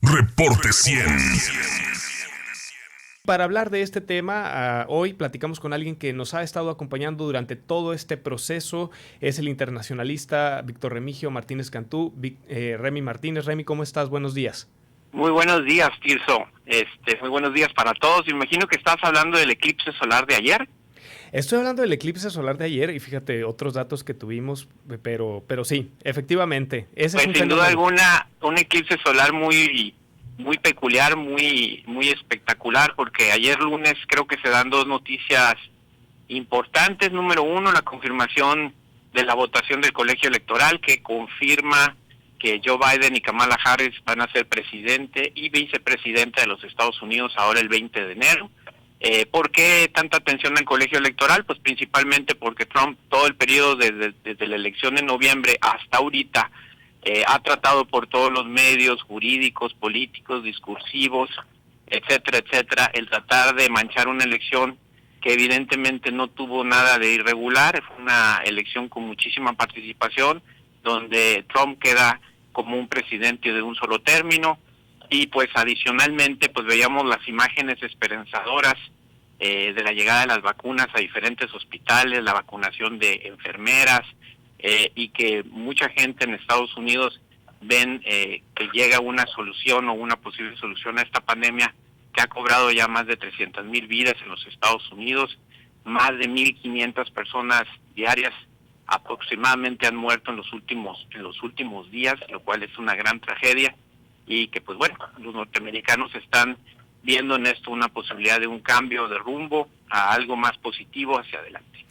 Reporte 100. Para hablar de este tema, hoy platicamos con alguien que nos ha estado acompañando durante todo este proceso. Es el internacionalista Víctor Remigio Martínez Cantú. Remy Martínez. Remy, ¿cómo estás? Buenos días. Muy buenos días, Tirso. Muy buenos días para todos. Me imagino que estás hablando del eclipse solar de ayer. Estoy hablando del eclipse solar de ayer y fíjate otros datos que tuvimos, pero sí, efectivamente. Ese Pues es un sin duda fenómeno. alguna, un eclipse solar muy peculiar, muy espectacular, porque ayer lunes creo que se dan dos noticias importantes. Número uno, la confirmación de la votación del colegio electoral que confirma que Joe Biden y Kamala Harris van a ser presidente y vicepresidenta de los Estados Unidos ahora el 20 de enero. ¿Por qué tanta atención al colegio electoral? Pues principalmente porque Trump todo el periodo desde la elección de noviembre hasta ahorita ha tratado por todos los medios jurídicos, políticos, discursivos, etcétera, etcétera, el tratar de manchar una elección que evidentemente no tuvo nada de irregular. Fue una elección con muchísima participación, donde Trump queda como un presidente de un solo término, y pues adicionalmente pues veíamos las imágenes esperanzadoras de la llegada de las vacunas a diferentes hospitales, la vacunación de enfermeras, y que mucha gente en Estados Unidos ven que llega una solución o una posible solución a esta pandemia que ha cobrado ya más de 300,000 vidas en los Estados Unidos, más de 1,500 personas diarias aproximadamente han muerto en los últimos días, lo cual es una gran tragedia, y que pues bueno, los norteamericanos están viendo en esto una posibilidad de un cambio de rumbo a algo más positivo hacia adelante.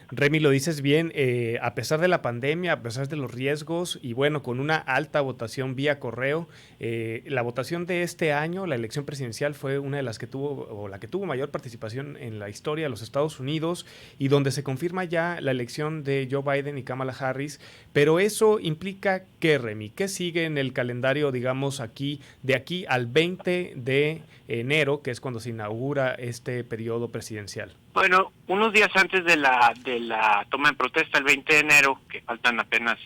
Remy, lo dices bien, a pesar de la pandemia, a pesar de los riesgos y bueno, con una alta votación vía correo, la votación de este año, la elección presidencial fue una de las que tuvo, o la que tuvo mayor participación en la historia de los Estados Unidos y donde se confirma ya la elección de Joe Biden y Kamala Harris, pero eso implica ¿qué, Remy? ¿Qué sigue en el calendario, digamos, de aquí al 20 de enero, que es cuando se inaugura este periodo presidencial? Bueno, unos días antes de la toma en protesta, el 20 de enero, que faltan apenas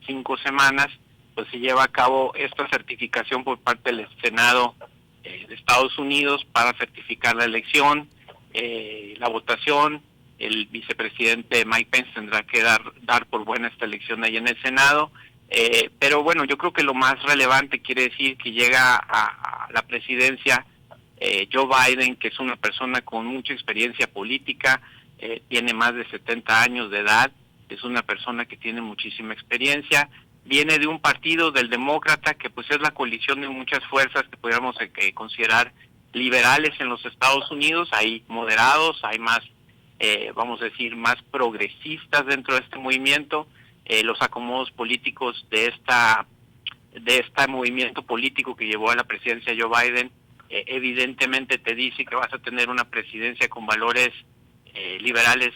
5 semanas, pues se lleva a cabo esta certificación por parte del Senado de Estados Unidos para certificar la elección, la votación. El vicepresidente Mike Pence tendrá que dar por buena esta elección ahí en el Senado, pero bueno, yo creo que lo más relevante quiere decir que llega a la presidencia Joe Biden, que es una persona con mucha experiencia política, tiene más de 70 años de edad, es una persona que tiene muchísima experiencia, viene de un partido del demócrata que pues es la coalición de muchas fuerzas que podríamos considerar liberales en los Estados Unidos. Hay moderados, hay más, vamos a decir, más progresistas dentro de este movimiento. Los acomodos políticos de este movimiento político que llevó a la presidencia Joe Biden evidentemente te dice que vas a tener una presidencia con valores liberales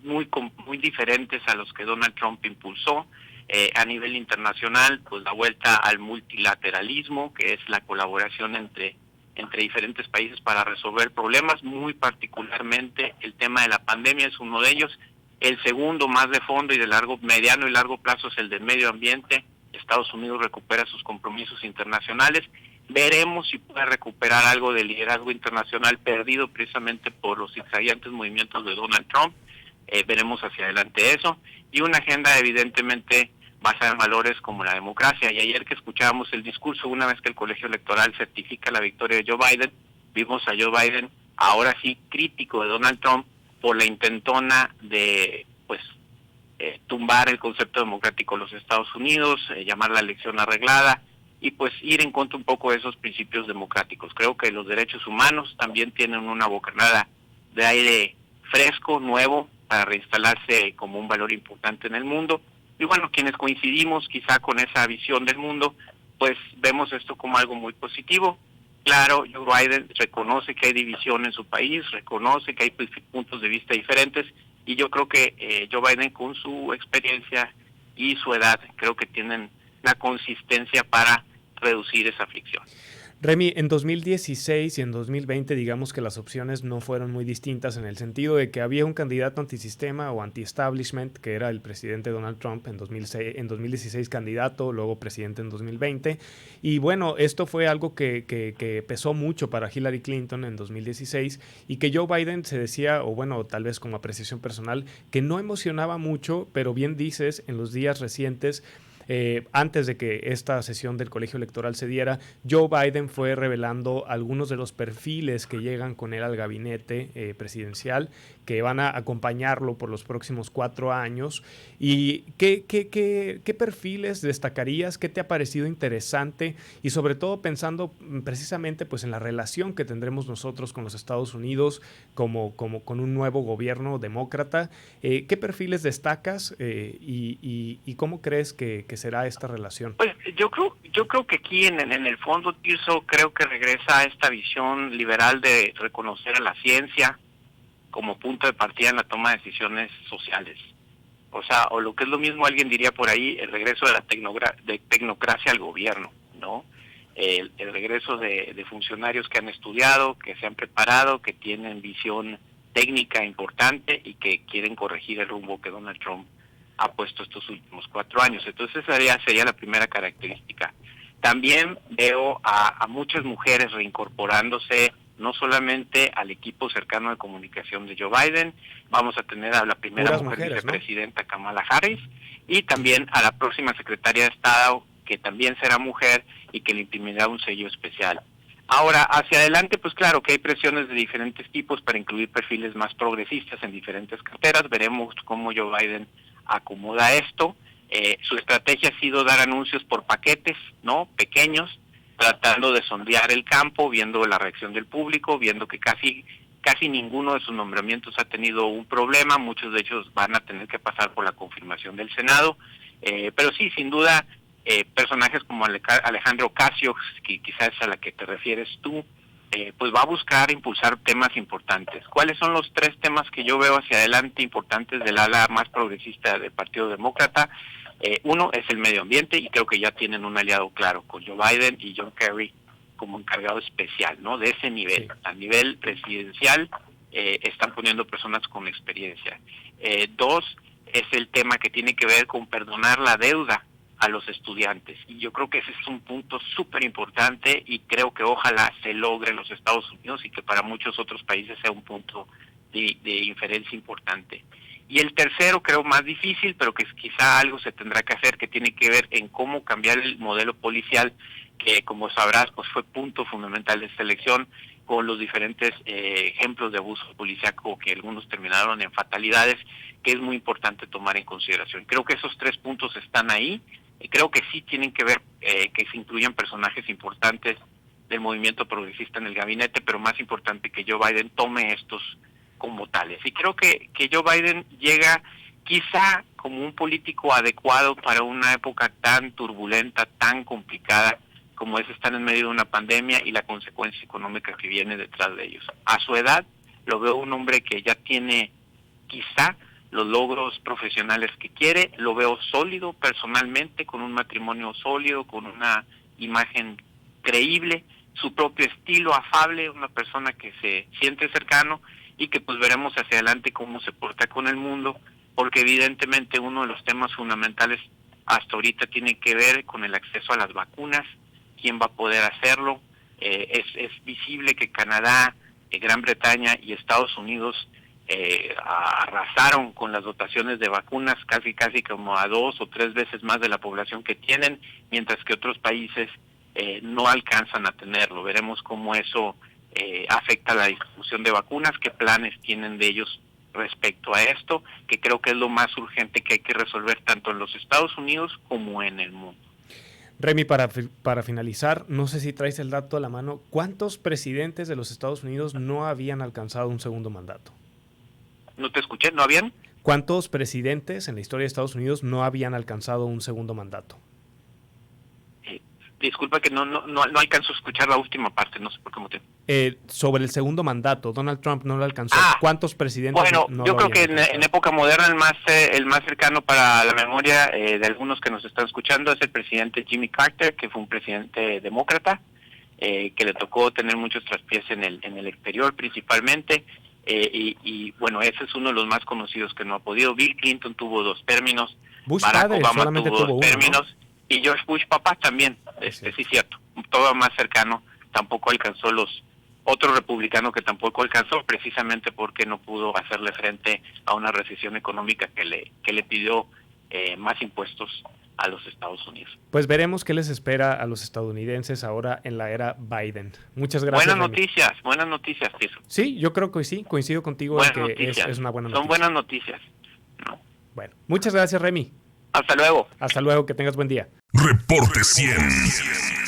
muy diferentes a los que Donald Trump impulsó. A nivel internacional, pues la vuelta al multilateralismo, que es la colaboración entre diferentes países para resolver problemas, muy particularmente el tema de la pandemia es uno de ellos. El segundo, más de fondo y de mediano y largo plazo, es el del medio ambiente. Estados Unidos recupera sus compromisos internacionales. Veremos si puede recuperar algo del liderazgo internacional perdido precisamente por los zigzagueantes movimientos de Donald Trump. Veremos hacia adelante eso. Y una agenda evidentemente basada en valores como la democracia. Y ayer que escuchábamos el discurso, una vez que el colegio electoral certifica la victoria de Joe Biden, vimos a Joe Biden ahora sí crítico de Donald Trump por la intentona de tumbar el concepto democrático de los Estados Unidos, llamar la elección arreglada, y pues ir en contra un poco de esos principios democráticos. Creo que los derechos humanos también tienen una bocanada de aire fresco, nuevo, para reinstalarse como un valor importante en el mundo. Y bueno, quienes coincidimos quizá con esa visión del mundo, pues vemos esto como algo muy positivo. Claro, Joe Biden reconoce que hay división en su país, reconoce que hay puntos de vista diferentes, y yo creo que Joe Biden, con su experiencia y su edad, creo que tienen la consistencia para reducir esa fricción. Remy, en 2016 y en 2020 digamos que las opciones no fueron muy distintas en el sentido de que había un candidato antisistema o anti-establishment, que era el presidente Donald Trump en 2016 candidato, luego presidente en 2020. Y bueno, esto fue algo que pesó mucho para Hillary Clinton en 2016 y que Joe Biden se decía, o bueno, tal vez como apreciación personal, que no emocionaba mucho, pero bien dices, en los días recientes, antes de que esta sesión del colegio electoral se diera, Joe Biden fue revelando algunos de los perfiles que llegan con él al gabinete presidencial, que van a acompañarlo por los próximos 4 años. ¿Y qué perfiles destacarías? ¿Qué te ha parecido interesante? Y sobre todo pensando precisamente pues, en la relación que tendremos nosotros con los Estados Unidos como con un nuevo gobierno demócrata. ¿Qué perfiles destacas y cómo crees que será esta relación? Pues yo creo que aquí en el fondo, Tirso, creo que regresa a esta visión liberal de reconocer a la ciencia como punto de partida en la toma de decisiones sociales. O sea, o lo que es lo mismo, alguien diría por ahí, el regreso de la tecnocracia al gobierno, ¿no? El regreso de funcionarios que han estudiado, que se han preparado, que tienen visión técnica importante y que quieren corregir el rumbo que Donald Trump ha puesto estos últimos 4 años. Entonces esa sería la primera característica. También veo a muchas mujeres reincorporándose no solamente al equipo cercano de comunicación de Joe Biden, vamos a tener a la primera Puras mujer mujeres, vicepresidenta, ¿no? Kamala Harris, y también a la próxima secretaria de Estado, que también será mujer y que le imprimirá un sello especial. Ahora, hacia adelante, pues claro que hay presiones de diferentes tipos para incluir perfiles más progresistas en diferentes carteras. Veremos cómo Joe Biden acomoda esto. Su estrategia ha sido dar anuncios por paquetes, ¿no? Pequeños, tratando de sondear el campo, viendo la reacción del público, viendo que casi ninguno de sus nombramientos ha tenido un problema. Muchos de ellos van a tener que pasar por la confirmación del Senado. Pero sí, sin duda, personajes como Alejandro Ocasio, que quizás es a la que te refieres tú, pues va a buscar impulsar temas importantes. ¿Cuáles son los 3 temas que yo veo hacia adelante importantes del ala más progresista del Partido Demócrata? Uno es el medio ambiente, y creo que ya tienen un aliado claro con Joe Biden y John Kerry como encargado especial, ¿no? De ese nivel. Sí. A nivel presidencial están poniendo personas con experiencia. 2 es el tema que tiene que ver con perdonar la deuda a los estudiantes, y yo creo que ese es un punto súper importante, y creo que ojalá se logre en los Estados Unidos y que para muchos otros países sea un punto de inferencia importante. Y el tercero, creo más difícil, pero que quizá algo se tendrá que hacer, que tiene que ver en cómo cambiar el modelo policial, que como sabrás pues fue punto fundamental de esta elección, con los diferentes ejemplos de abuso policíaco que algunos terminaron en fatalidades, que es muy importante tomar en consideración. Creo que esos 3 puntos están ahí, y creo que sí tienen que ver que se incluyan personajes importantes del movimiento progresista en el gabinete, pero más importante que Joe Biden tome estos como tales. Y creo que Joe Biden llega quizá como un político adecuado para una época tan turbulenta, tan complicada como es estar en medio de una pandemia y la consecuencia económica que viene detrás de ellos. A su edad lo veo un hombre que ya tiene quizá los logros profesionales que quiere, lo veo sólido personalmente, con un matrimonio sólido, con una imagen creíble, su propio estilo afable, una persona que se siente cercano, y que pues veremos hacia adelante cómo se porta con el mundo, porque evidentemente uno de los temas fundamentales hasta ahorita tiene que ver con el acceso a las vacunas, quién va a poder hacerlo. Es visible que Canadá, Gran Bretaña y Estados Unidos arrasaron con las dotaciones de vacunas, casi como a 2 o 3 veces más de la población que tienen, mientras que otros países no alcanzan a tenerlo. Veremos cómo eso afecta la distribución de vacunas, qué planes tienen de ellos respecto a esto, que creo que es lo más urgente que hay que resolver tanto en los Estados Unidos como en el mundo. Remy, para finalizar, no sé si traes el dato a la mano, ¿cuántos presidentes de los Estados Unidos no habían alcanzado un segundo mandato? No te escuché, ¿no habían? ¿Cuántos presidentes en la historia de Estados Unidos no habían alcanzado un segundo mandato? Disculpa que no alcanzo a escuchar la última parte, no sé por qué motivo. Sobre el segundo mandato, Donald Trump no lo alcanzó. ¿Cuántos presidentes? Bueno, no yo lo creo que en época moderna el más cercano para la memoria de algunos que nos están escuchando es el presidente Jimmy Carter, que fue un presidente demócrata. que le tocó tener muchos traspiés en el exterior principalmente, y bueno, ese es uno de los más conocidos que no ha podido. Bill Clinton tuvo 2 términos, Bush Barack padre Obama solamente tuvo 2 tuvo uno, términos, ¿no? y George Bush papá también, sí cierto, todo más cercano, tampoco alcanzó otro republicano que tampoco alcanzó, precisamente porque no pudo hacerle frente a una recesión económica que le pidió más impuestos a los Estados Unidos. Pues veremos qué les espera a los estadounidenses ahora en la era Biden. Muchas gracias. Buenas noticias, Tirso. Sí, yo creo que sí, coincido contigo en que es una buena noticia. Son buenas noticias, ¿no? Bueno, muchas gracias, Remy. Hasta luego. Hasta luego, que tengas buen día. Reporte 100.